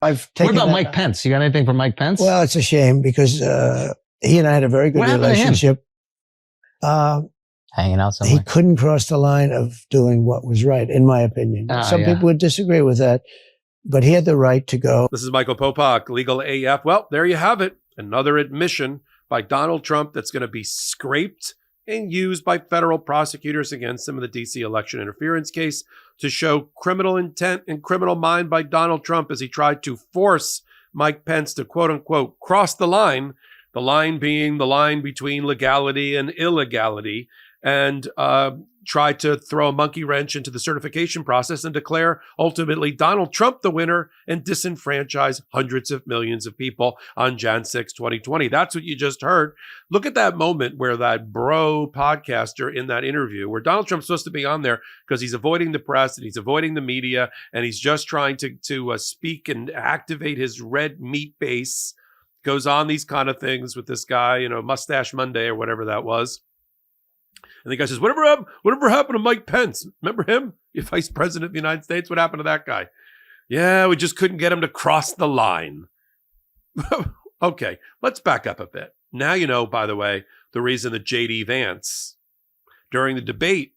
I've taken. What about Mike Pence? You got anything for Mike Pence? Well, it's a shame because he and I had a very good relationship. Hanging out somewhere. He couldn't cross the line of doing what was right, in my opinion. Some people would disagree with that, but he had the right to go. This is Michael Popok, Legal AF. Well, there you have it. Another admission by Donald Trump that's going to be scraped and used by federal prosecutors against him in the D.C. election interference case to show criminal intent and criminal mind by Donald Trump as he tried to force Mike Pence to, quote unquote, cross the line being the line between legality and illegality, and try to throw a monkey wrench into the certification process and declare ultimately Donald Trump the winner and disenfranchise hundreds of millions of people on Jan 6, 2020. That's what you just heard. Look at that moment where that bro podcaster in that interview, where Donald Trump's supposed to be on there because he's avoiding the press and he's avoiding the media and he's just trying to speak and activate his red meat base, goes on these kind of things with this guy, Mustache Monday or whatever that was. And the guy says, whatever happened to Mike Pence? Remember him? The vice president of the United States? What happened to that guy? Yeah, we just couldn't get him to cross the line. Okay, let's back up a bit. Now you know, by the way, the reason that JD Vance, during the debate,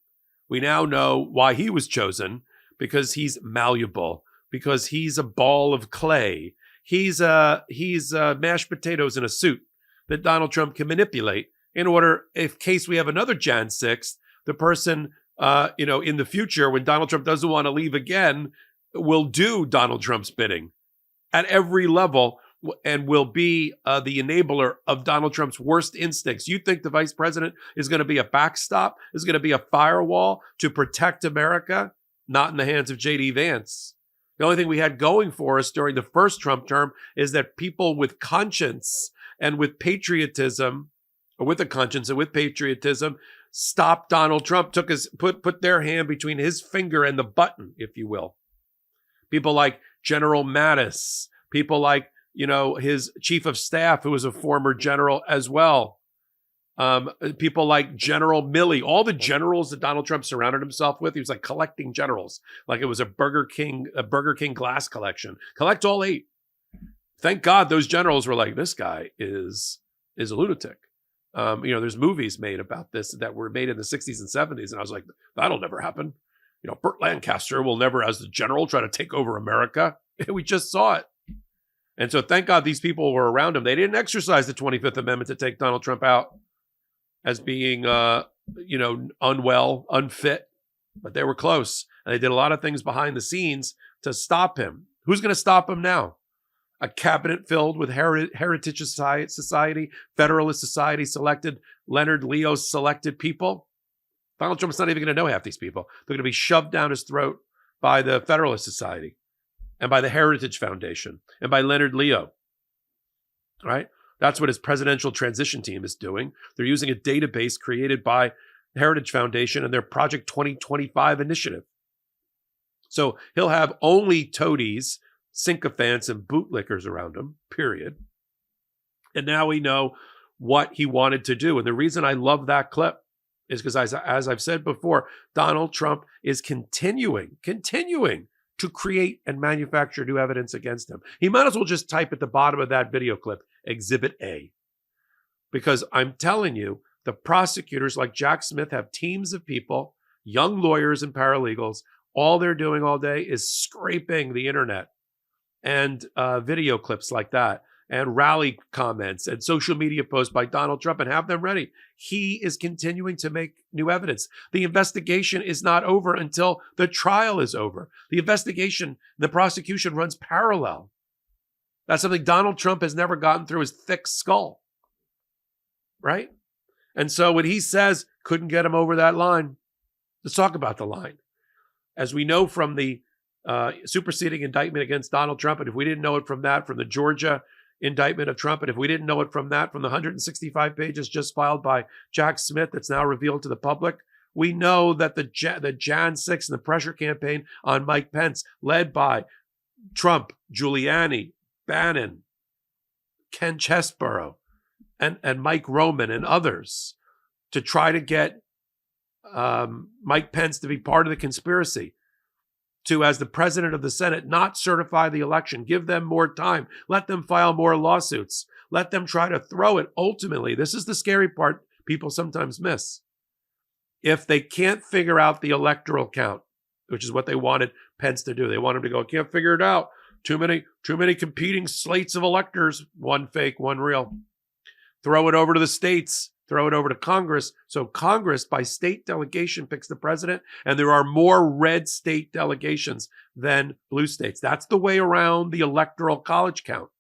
we now know why he was chosen, because he's malleable, because he's a ball of clay. He's mashed potatoes in a suit that Donald Trump can manipulate in order, in case we have another Jan 6th, the person, in the future, when Donald Trump doesn't want to leave again, will do Donald Trump's bidding at every level and will be the enabler of Donald Trump's worst instincts. You think the vice president is going to be a backstop, is going to be a firewall to protect America? Not in the hands of JD Vance. The only thing we had going for us during the first Trump term is that people with conscience and with patriotism, or with a conscience and with patriotism, stopped Donald Trump, put their hand between his finger and the button, if you will. People like General Mattis, people like, his chief of staff, who was a former general as well. People like General Milley, all the generals that Donald Trump surrounded himself with. He was like collecting generals, like it was a Burger King glass collection. Collect all 8. Thank God those generals were like, this guy is a lunatic. There's movies made about this that were made in the 60s and 70s. And I was like, that'll never happen. Burt Lancaster will never, as the general, try to take over America. We just saw it. And so thank God these people were around him. They didn't exercise the 25th Amendment to take Donald Trump out as being, unwell, unfit. But they were close. And they did a lot of things behind the scenes to stop him. Who's going to stop him now? A cabinet filled with Heritage Society, Federalist Society selected, Leonard Leo selected people. Donald Trump's not even going to know half these people. They're going to be shoved down his throat by the Federalist Society and by the Heritage Foundation and by Leonard Leo. All right? That's what his presidential transition team is doing. They're using a database created by the Heritage Foundation and their Project 2025 initiative. So he'll have only toadies, sycophants, and bootlickers around him, period. And now we know what he wanted to do. And the reason I love that clip is because, as I've said before, Donald Trump is continuing to create and manufacture new evidence against him. He might as well just type at the bottom of that video clip, Exhibit A. Because I'm telling you, the prosecutors like Jack Smith have teams of people, young lawyers and paralegals. All they're doing all day is scraping the internet and video clips like that, and rally comments and social media posts by Donald Trump, and have them ready. He is continuing to make new evidence. The investigation is not over until the trial is over. The investigation, the prosecution runs parallel. That's something Donald Trump has never gotten through his thick skull, right? And so when he says, couldn't get him over that line, let's talk about the line. As we know from the superseding indictment against Donald Trump, and if we didn't know it from that, from the Georgia indictment of Trump, and if we didn't know it from that, from the 165 pages just filed by Jack Smith that's now revealed to the public, we know that the Jan 6 and the pressure campaign on Mike Pence, led by Trump, Giuliani, Bannon, Ken Chesebro, and Mike Roman and others, to try to get Mike Pence to be part of the conspiracy. to, as the president of the Senate, not certify the election, give them more time, let them file more lawsuits, let them try to throw it. Ultimately, this is the scary part people sometimes miss. If they can't figure out the electoral count, which is what they wanted Pence to do, they want him to go, can't figure it out. Too many competing slates of electors, one fake, one real. Throw it over to the states, throw it over to Congress. So Congress, by state delegation, picks the president, and there are more red state delegations than blue states. That's the way around the electoral college count.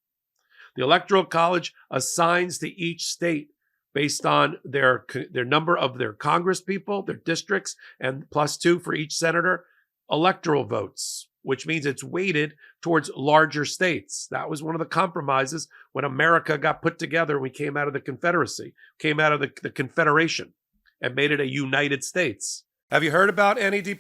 The electoral college assigns to each state based on their number of their Congress people, their districts, and +2 for each senator, electoral votes, which means it's weighted towards larger states. That was one of the compromises when America got put together. We came out of the Confederacy, came out of the Confederation, and made it a United States. Have you heard about NAD+?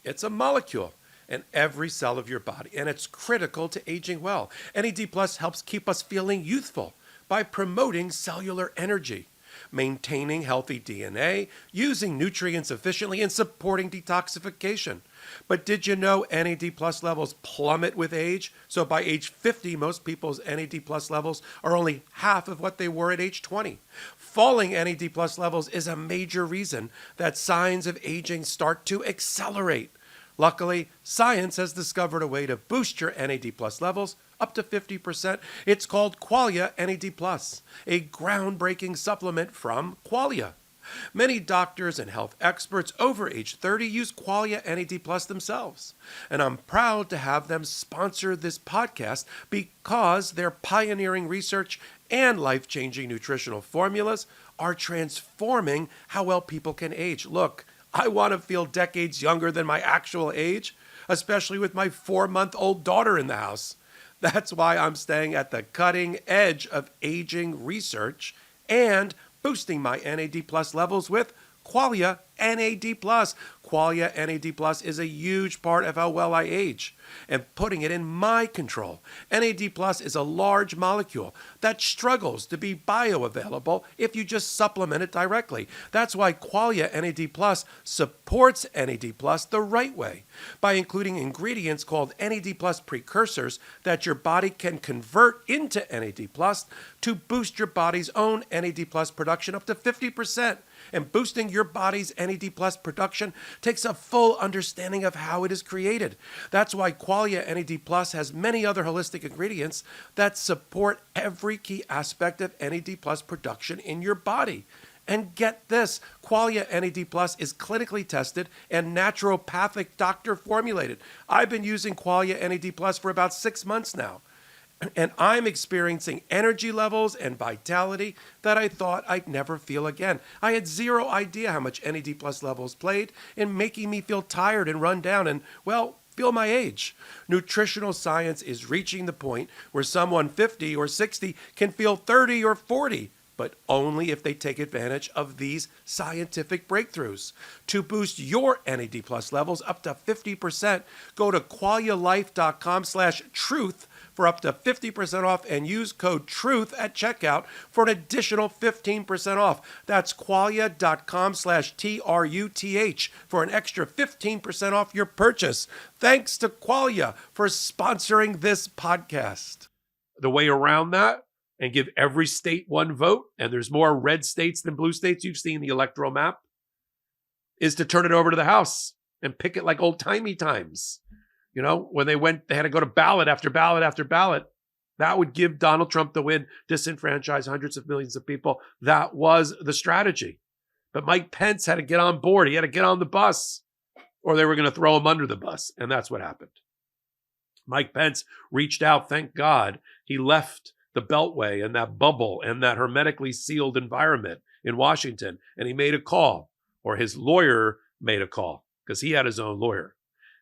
It's a molecule in every cell of your body, and it's critical to aging well. NAD+ helps keep us feeling youthful by promoting cellular energy, maintaining healthy DNA, using nutrients efficiently, and supporting detoxification. But did you know NAD+ levels plummet with age? So by age 50, most people's NAD+ levels are only half of what they were at age 20. Falling NAD+ levels is a major reason that signs of aging start to accelerate. Luckily, science has discovered a way to boost your NAD+ levels up to 50%. It's called Qualia NAD+, a groundbreaking supplement from Qualia. Many doctors and health experts over age 30 use Qualia NAD+ themselves. And I'm proud to have them sponsor this podcast because their pioneering research and life-changing nutritional formulas are transforming how well people can age. Look, I want to feel decades younger than my actual age, especially with my 4-month-old daughter in the house. That's why I'm staying at the cutting edge of aging research and boosting my NAD+ levels with Qualia NAD+. Qualia NAD+ is a huge part of how well I age and putting it in my control. NAD+ is a large molecule that struggles to be bioavailable if you just supplement it directly. That's why Qualia NAD+ supports NAD+ the right way by including ingredients called NAD+ precursors that your body can convert into NAD+ to boost your body's own NAD+ production up to 50%. And boosting your body's NAD+ production takes a full understanding of how it is created. That's why Qualia NAD+ has many other holistic ingredients that support every key aspect of NAD+ production in your body. And get this, Qualia NAD+ is clinically tested and naturopathic doctor formulated. I've been using Qualia NAD+ for about 6 months now. And I'm experiencing energy levels and vitality that I thought I'd never feel again. I had zero idea how much NAD+ levels played in making me feel tired and run down and, well, feel my age. Nutritional science is reaching the point where someone 50 or 60 can feel 30 or 40, but only if they take advantage of these scientific breakthroughs. To boost your NAD+ levels up to 50%, go to qualialife.com/truth for up to 50% off and use code TRUTH at checkout for an additional 15% off. That's qualia.com/TRUTH for an extra 15% off your purchase. Thanks to Qualia for sponsoring this podcast. The way around that and give every state one vote, and there's more red states than blue states, you've seen the electoral map, is to turn it over to the House and pick it like old-timey times. You know, when they had to go to ballot after ballot after ballot. That would give Donald Trump the win, disenfranchise hundreds of millions of people. That was the strategy. But Mike Pence had to get on board. He had to get on the bus, or they were going to throw him under the bus. And that's what happened. Mike Pence reached out. Thank God he left the Beltway and that bubble and that hermetically sealed environment in Washington. And he made a call, or his lawyer made a call, because he had his own lawyer.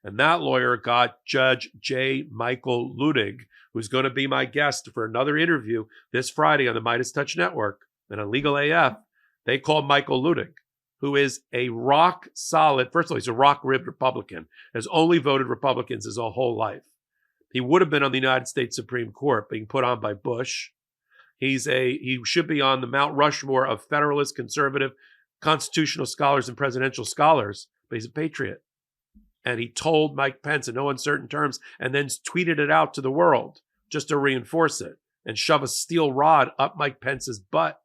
And that lawyer got Judge J. Michael Ludig, who's going to be my guest for another interview this Friday on the MeidasTouch Network and on Legal AF. They called Michael Ludig, who is a rock solid, first of all, he's a rock-ribbed Republican, has only voted Republicans his whole life. He would have been on the United States Supreme Court, being put on by Bush. He should be on the Mount Rushmore of Federalist, conservative, constitutional scholars and presidential scholars, but he's a patriot. And he told Mike Pence in no uncertain terms and then tweeted it out to the world just to reinforce it and shove a steel rod up Mike Pence's butt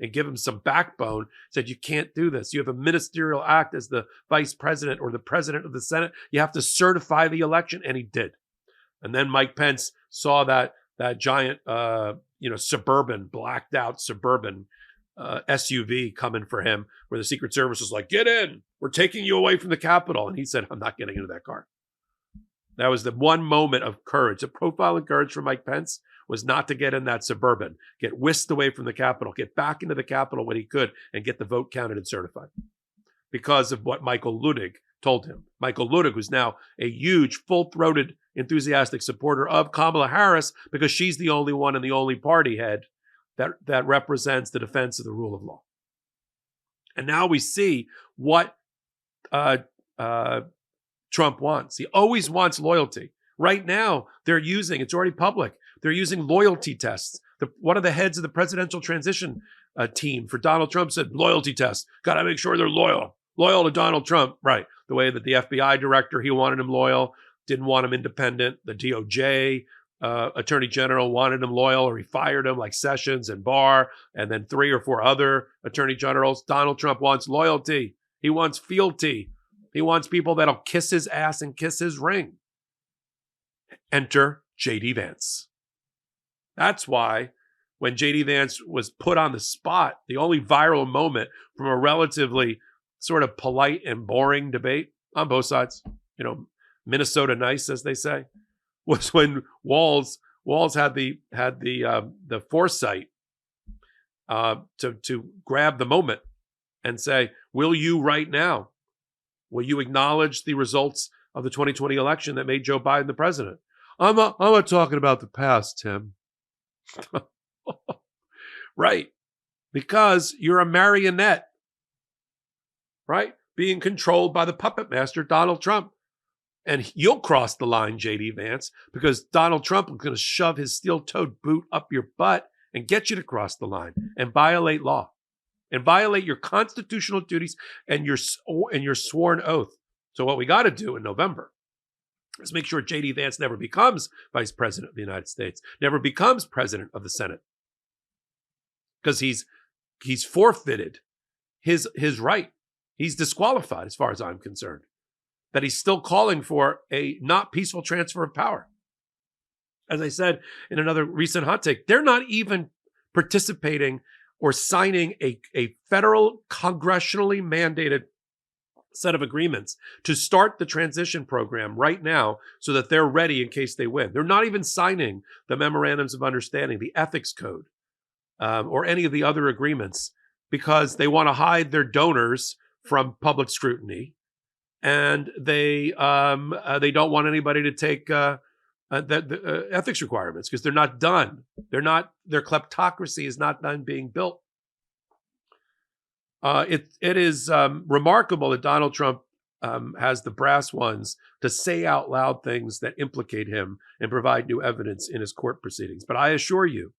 and give him some backbone. Said, you can't do this. You have a ministerial act as the vice president or the president of the Senate. You have to certify the election. And he did. And then Mike Pence saw that giant, suburban, blacked out suburban SUV coming for him, where the Secret Service was like, get in, we're taking you away from the Capitol. And he said, I'm not getting into that car. That was the one moment of courage. The profile of courage for Mike Pence was not to get in that suburban, get whisked away from the Capitol, get back into the Capitol when he could, and get the vote counted and certified. Because of what Michael Luttig told him. Michael Luttig, who's now a huge, full-throated, enthusiastic supporter of Kamala Harris, because she's the only one and the only party head that represents the defense of the rule of law. And now we see what Trump wants. He always wants loyalty. Right now, they're using, it's already public, they're using loyalty tests. One of the heads of the presidential transition team for Donald Trump said, loyalty test, got to make sure they're loyal to Donald Trump. Right. The way that the FBI director, he wanted him loyal, didn't want him independent. The DOJ attorney general wanted him loyal, or he fired him, like Sessions and Barr, and then 3 or 4 other attorney generals. Donald Trump wants loyalty. He wants fealty. He wants people that'll kiss his ass and kiss his ring. Enter JD Vance. That's why when JD Vance was put on the spot, the only viral moment from a relatively sort of polite and boring debate on both sides, Minnesota nice, as they say, was when Walz had the foresight to grab the moment and say, will you right now, will you acknowledge the results of the 2020 election that made Joe Biden the president? I'm not talking about the past, Tim. Right. Because you're a marionette, right? Being controlled by the puppet master, Donald Trump. And you'll cross the line, JD Vance, because Donald Trump is going to shove his steel-toed boot up your butt and get you to cross the line and violate law and violate your constitutional duties and your sworn oath. So what we got to do in November is make sure JD Vance never becomes vice president of the United States, never becomes president of the Senate, because he's forfeited his right. He's disqualified as far as I'm concerned. That he's still calling for a not peaceful transfer of power. As I said in another recent hot take, they're not even participating or signing a federal congressionally mandated set of agreements to start the transition program right now so that they're ready in case they win. They're not even signing the memorandums of understanding, the ethics code, or any of the other agreements, because they want to hide their donors from public scrutiny. And they don't want anybody to take the ethics requirements because they're not done. Their kleptocracy is not done being built. It is remarkable that Donald Trump has the brass ones to say out loud things that implicate him and provide new evidence in his court proceedings. But I assure you,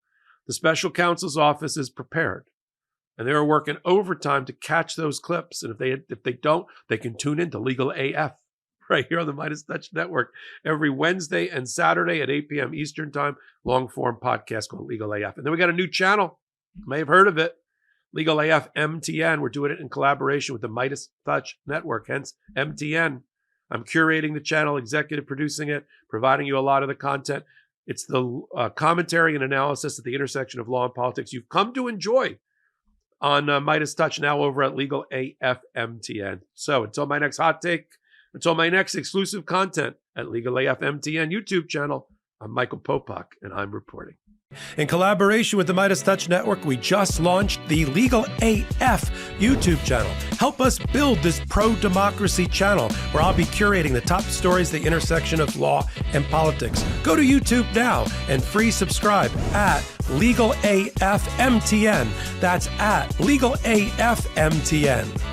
the special counsel's office is prepared. And they are working overtime to catch those clips. And if they don't, they can tune in to Legal AF right here on the MeidasTouch Network every Wednesday and Saturday at 8 p.m. Eastern Time, long-form podcast called Legal AF. And then we got a new channel. You may have heard of it, Legal AF MTN. We're doing it in collaboration with the MeidasTouch Network, hence MTN. I'm curating the channel, executive producing it, providing you a lot of the content. It's the commentary and analysis at the intersection of law and politics you've come to enjoy on MeidasTouch, now over at Legal AF MTN. So until my next hot take, until my next exclusive content at Legal AF MTN YouTube channel, I'm Michael Popok, and I'm reporting. In collaboration with the MeidasTouch Network, we just launched the Legal AF YouTube channel. Help us build this pro-democracy channel where I'll be curating the top stories at the intersection of law and politics. Go to YouTube now and free subscribe at Legal AF MTN. That's at Legal AF MTN.